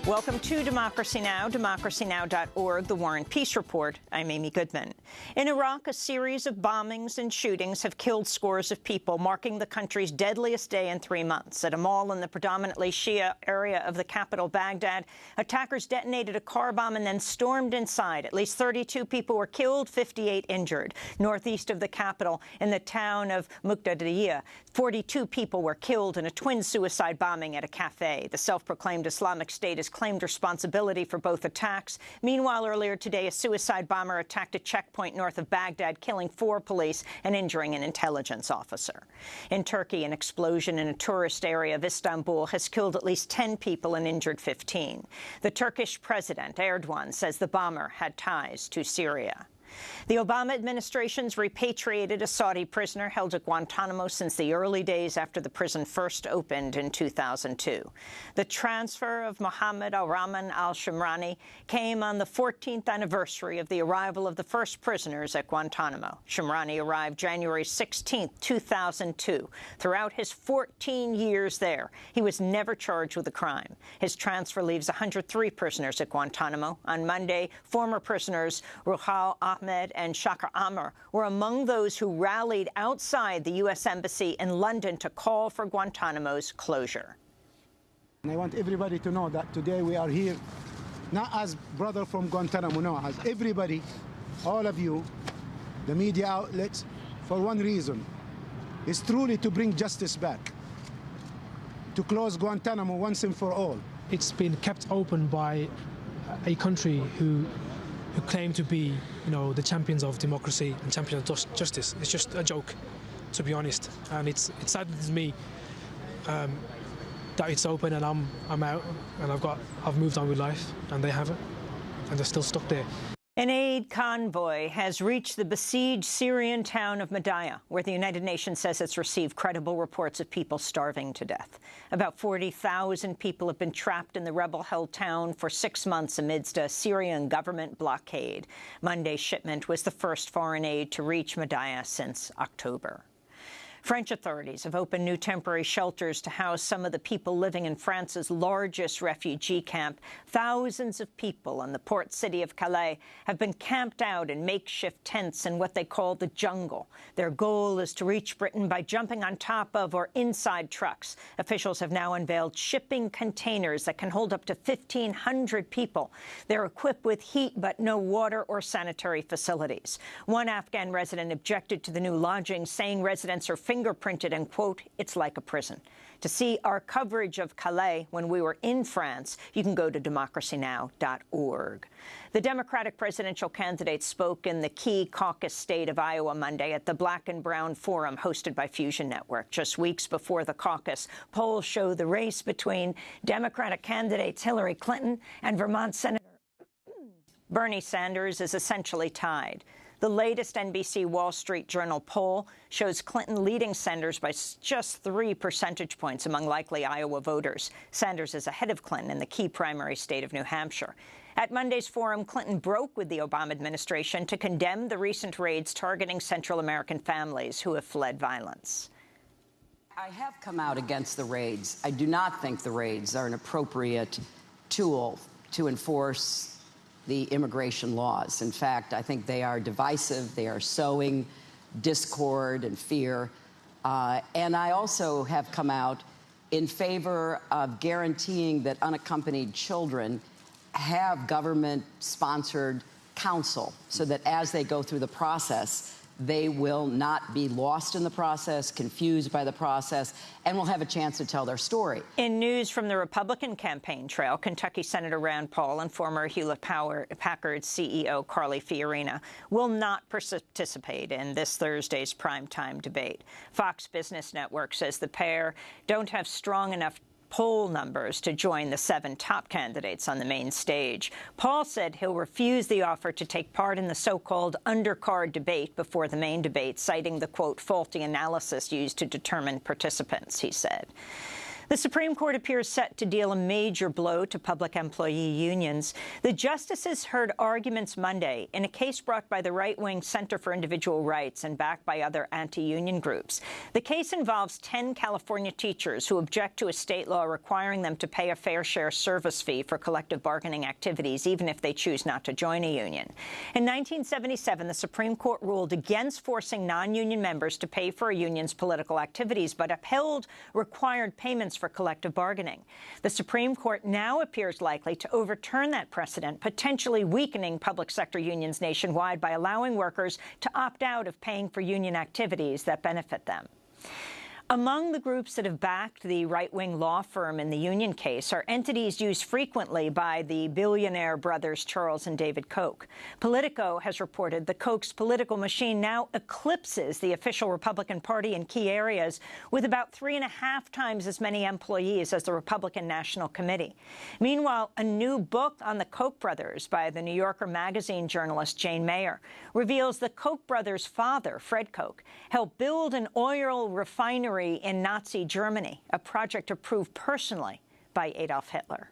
Welcome to Democracy Now!, democracynow.org, The War and Peace Report. I'm Amy Goodman. In Iraq, a series of bombings and shootings have killed scores of people, marking the country's deadliest day in 3 months. At a mall in the predominantly Shia area of the capital, Baghdad, attackers detonated a car bomb and then stormed inside. At least 32 people were killed, 58 injured. Northeast of the capital, in the town of Muqtadiyah, 42 people were killed in a twin suicide bombing at a cafe. The self-proclaimed Islamic State has claimed responsibility for both attacks. Meanwhile, earlier today, a suicide bomber attacked a checkpoint north of Baghdad, killing 4 police and injuring an intelligence officer. In Turkey, an explosion in a tourist area of Istanbul has killed at least 10 people and injured 15. The Turkish president, Erdogan, says the bomber had ties to Syria. The Obama administration's repatriated a Saudi prisoner held at Guantanamo since the early days after the prison first opened in 2002. The transfer of Mohammed al-Rahman al-Shimrani came on the 14th anniversary of the arrival of the first prisoners at Guantanamo. Shimrani arrived January 16, 2002. Throughout his 14 years there, he was never charged with a crime. His transfer leaves 103 prisoners at Guantanamo. On Monday, former prisoners Ruhal Ahmed and Shakar Amr were among those who rallied outside the U.S. Embassy in London to call for Guantanamo's closure. And I want everybody to know that today we are here, not as brother from Guantanamo, no, as everybody, all of you, the media outlets, for one reason. It's truly to bring justice back, to close Guantanamo once and for all. It's been kept open by a country who claim to be, the champions of democracy and champions of justice. It's just a joke, to be honest. And it saddens me that it's open and I'm out and I've moved on with life and they haven't, and they're still stuck there. An aid convoy has reached the besieged Syrian town of Madaya, where the United Nations says it's received credible reports of people starving to death. About 40,000 people have been trapped in the rebel-held town for 6 months amidst a Syrian government blockade. Monday's shipment was the first foreign aid to reach Madaya since October. French authorities have opened new temporary shelters to house some of the people living in France's largest refugee camp. Thousands of people in the port city of Calais have been camped out in makeshift tents in what they call the jungle. Their goal is to reach Britain by jumping on top of or inside trucks. Officials have now unveiled shipping containers that can hold up to 1,500 people. They're equipped with heat but no water or sanitary facilities. One Afghan resident objected to the new lodging, saying residents are fingerprinted and, quote, it's like a prison. To see our coverage of Calais when we were in France, you can go to democracynow.org. The Democratic presidential candidate spoke in the key caucus state of Iowa Monday at the Black and Brown Forum hosted by Fusion Network. Just weeks before the caucus, polls show the race between Democratic candidates Hillary Clinton and Vermont Senator Bernie Sanders is essentially tied. The latest NBC Wall Street Journal poll shows Clinton leading Sanders by just 3 percentage points among likely Iowa voters. Sanders is ahead of Clinton in the key primary state of New Hampshire. At Monday's forum, Clinton broke with the Obama administration to condemn the recent raids targeting Central American families who have fled violence. I have come out against the raids. I do not think the raids are an appropriate tool to enforce the immigration laws. In fact, I think they are divisive. They are sowing discord and fear. And I also have come out in favor of guaranteeing that unaccompanied children have government-sponsored counsel so that as they go through the process, they will not be lost in the process, confused by the process, and will have a chance to tell their story. In news from the Republican campaign trail, Kentucky Senator Rand Paul and former Hewlett-Packard CEO Carly Fiorina will not participate in this Thursday's primetime debate. Fox Business Network says the pair don't have strong enough poll numbers to join the 7 top candidates on the main stage. Paul said he'll refuse the offer to take part in the so-called undercard debate before the main debate, citing the, quote, faulty analysis used to determine participants, he said. The Supreme Court appears set to deal a major blow to public employee unions. The justices heard arguments Monday in a case brought by the right-wing Center for Individual Rights and backed by other anti-union groups. The case involves 10 California teachers who object to a state law requiring them to pay a fair share service fee for collective bargaining activities, even if they choose not to join a union. In 1977, the Supreme Court ruled against forcing non-union members to pay for a union's political activities, but upheld required payments for collective bargaining. The Supreme Court now appears likely to overturn that precedent, potentially weakening public sector unions nationwide by allowing workers to opt out of paying for union activities that benefit them. Among the groups that have backed the right-wing law firm in the union case are entities used frequently by the billionaire brothers Charles and David Koch. Politico has reported the Koch's political machine now eclipses the official Republican Party in key areas, with about 3.5 times as many employees as the Republican National Committee. Meanwhile, a new book on the Koch brothers by the New Yorker magazine journalist Jane Mayer reveals the Koch brothers' father, Fred Koch, helped build an oil refinery in Nazi Germany, a project approved personally by Adolf Hitler.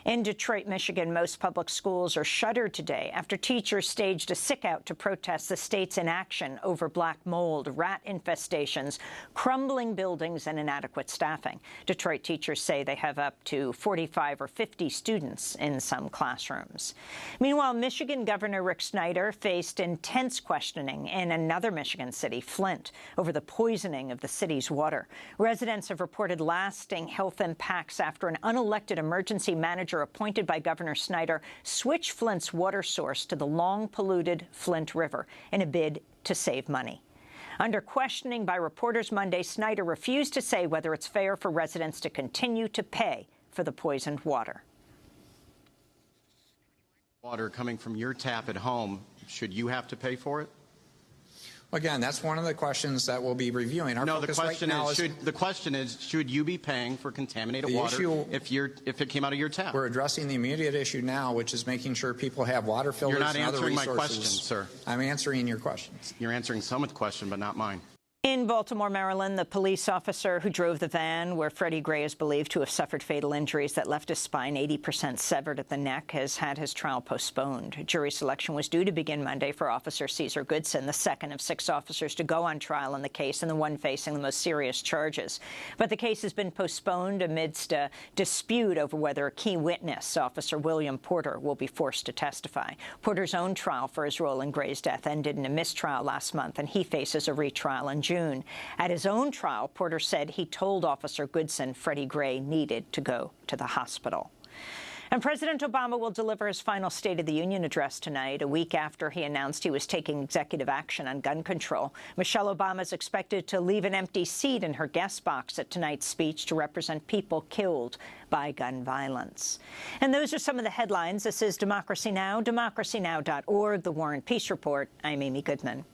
In Detroit, Michigan, most public schools are shuttered today after teachers staged a sick-out to protest the state's inaction over black mold, rat infestations, crumbling buildings, and inadequate staffing. Detroit teachers say they have up to 45 or 50 students in some classrooms. Meanwhile, Michigan Governor Rick Snyder faced intense questioning in another Michigan city, Flint, over the poisoning of the city's water. Residents have reported lasting health impacts after an unelected emergency manager appointed by Governor Snyder switched Flint's water source to the long-polluted Flint River in a bid to save money. Under questioning by reporters Monday, Snyder refused to say whether it's fair for residents to continue to pay for the poisoned water. Water coming from your tap at home, should you have to pay for it? Again, that's one of the questions that we'll be reviewing. Our focus right now is the question is, should you be paying for contaminated water if it came out of your tap? We're addressing the immediate issue now, which is making sure people have water filters and other resources. You're not answering my question, sir. I'm answering your questions. You're answering someone's question, but not mine. In Baltimore, Maryland, the police officer who drove the van where Freddie Gray is believed to have suffered fatal injuries that left his spine 80% severed at the neck has had his trial postponed. Jury selection was due to begin Monday for Officer Cesar Goodson, the second of 6 officers to go on trial in the case and the one facing the most serious charges. But the case has been postponed amidst a dispute over whether a key witness, Officer William Porter, will be forced to testify. Porter's own trial for his role in Gray's death ended in a mistrial last month, and he faces a retrial in June. At his own trial, Porter said he told Officer Goodson Freddie Gray needed to go to the hospital. And President Obama will deliver his final State of the Union address tonight, a week after he announced he was taking executive action on gun control. Michelle Obama is expected to leave an empty seat in her guest box at tonight's speech to represent people killed by gun violence. And those are some of the headlines. This is Democracy Now!, democracynow.org, The War and Peace Report. I'm Amy Goodman.